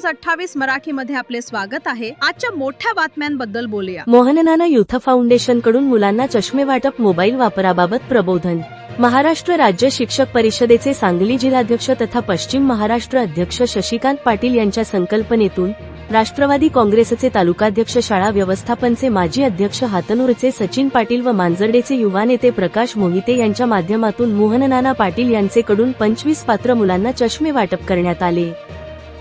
News 28 मराठीमध्ये आपले स्वागत आहे। आजच्या मोठ्या बातम्यांबद्दल बोलूया। मोहननाना युथ फाउंडेशन कडून मुलांना चष्मे वाटप, मोबाईल वापराबाबत प्रबोधन। महाराष्ट्र राज्य शिक्षक परिषदेचे सांगली जिल्हाध्यक्ष तथा पश्चिम महाराष्ट्र अध्यक्ष शशिकांत पाटील यांच्या संकल्पनेतून राष्ट्रवादी काँग्रेसचे तालुकाध्यक्ष, शाळा व्यवस्थापनचे माजी अध्यक्ष हातनूरचे सचिन पाटील व मांजर्डेचे युवा नेते प्रकाश मोहिते यांच्या माध्यमातून मोहननाना पाटील यांचेकडून 25 पात्र मुलांना चष्मे वाटप करण्यात आले।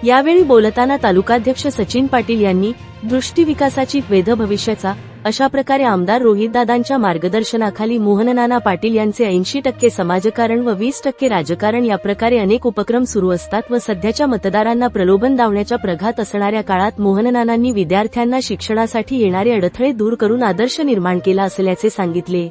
यावेळी बोलताना तालुकाध्यक्ष सचिन पाटील यांनी दृष्टी विकासाची वेध भविष्याचा अशा प्रकारे आमदार रोहितदादांच्या मार्गदर्शनाखाली मोहननाना पाटील यांचे 80% समाजकारण व 20% राजकारण या प्रकारे अनेक उपक्रम सुरू असतात व सध्याच्या मतदारांना प्रलोभन दावण्याच्या प्रघात असणाऱ्या काळात मोहननानांनी विद्यार्थ्यांना शिक्षणासाठी येणारे अडथळे दूर करून आदर्श निर्माण केला असल्याचे सांगितले।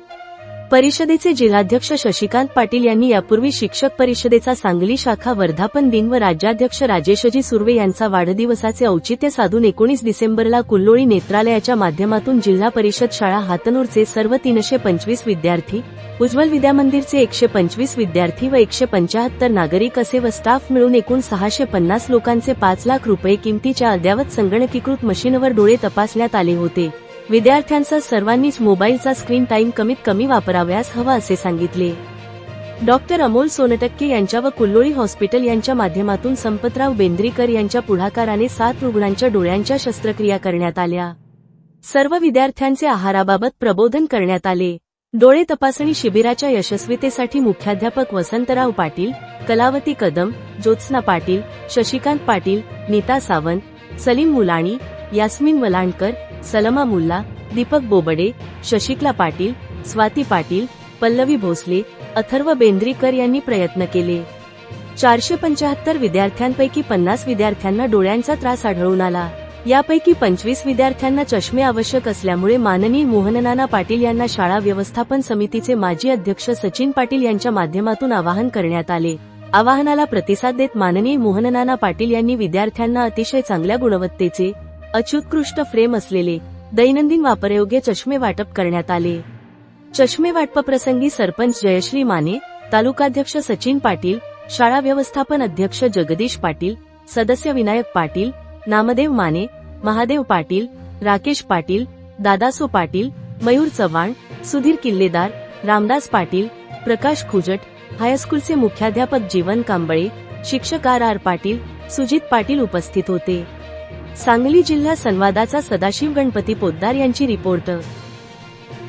परिषदेचे जिल्हाध्यक्ष शशिकांत पाटील यांनी यापूर्वी शिक्षक परिषदेचा सांगली शाखा वर्धापन दिन व राज्याध्यक्ष राजेशजी सुर्वे यांचा वाढदिवसाचे औचित्य साधून 19 डिसेंबरला कुल्लोळी नेत्रालयाच्या माध्यमातून जिल्हा परिषद शाळा हातनूरचे सर्व 325 विद्यार्थी, उज्ज्वल विद्यामंदिरचे 125 विद्यार्थी व 175 नागरिक असे व स्टाफ मिळून एकूण 650 लोकांचे 5 लाख रुपये किमतीच्या अद्ययावत संगणकीकृत मशीनवर डोळे तपासण्यात आले होते। विद्यार्थ्यांचा सर्वांनीच मोबाईलचा स्क्रीन टाइम कमीत कमी वापरावयास हवा असे सांगितले। डॉक्टर अमोल सोनटक्के यांच्या व कुल्लोळी हॉस्पिटल यांच्या माध्यमातून संपतराव बेंद्रीकर यांच्या पुढाकाराने 7 रुग्णांच्या डोळ्यांच्या शस्त्रक्रिया करण्यात आल्या। सर्व विद्यार्थ्यांचे आहाराबाबत प्रबोधन करण्यात आले। डोळे तपासणी शिबिराच्या यशस्वीतेसाठी मुख्याध्यापक वसंतराव पाटील, कलावती कदम, ज्योत्स्ना पाटील, शशिकांत पाटील, नीता सावंत, सलीम मुलाणी, यास्मिन वलांडकर, सलमा मुल्ला, दीपक बोबडे, शशिकला पाटील, स्वाती पाटील, पल्लवी भोसले, अथर्व बेंद्रीकर यांनी प्रयत्न केले। 475 विद्यार्थ्यांपैकी 50 विद्यार्थ्यांना डोळ्यांचा त्रास आढळून आला। यापैकी 25 विद्यार्थ्यांना चष्मे आवश्यक असल्यामुळे माननीय मोहननाना पाटील यांना शाळा व्यवस्थापन समितीचे माजी अध्यक्ष सचिन पाटील यांच्या माध्यमातून आवाहन करण्यात आले। आवाहनाला प्रतिसाद देत माननीय मोहननाना पाटील यांनी विद्यार्थ्यांना अतिशय चांगल्या गुणवत्तेचे अत्युत्कृष्ट फ्रेम असलेले दैनंदिन वापरयोग्य चष्मे वाटप करण्यात आले। चष्मे वाटपाप्रसंगी सरपंच जयश्री माने, तालुकाध्यक्ष सचिन पाटील, शाळा व्यवस्थापन अध्यक्ष जगदीश पाटील, सदस्य विनायक पाटील, नामदेव माने, महादेव पाटील, राकेश पाटील, दादासो पाटील, मयूर चव्हाण, सुधीर किल्लेदार, रामदास पाटील, प्रकाश खुजट, हायस्कूलचे मुख्याध्यापक जीवन कांबळे, शिक्षक आर पाटील, सुजित पाटील उपस्थित होते। सांगली जिल्हा संवादाचा सदाशिव गणपती पोद्दार यांची रिपोर्ट।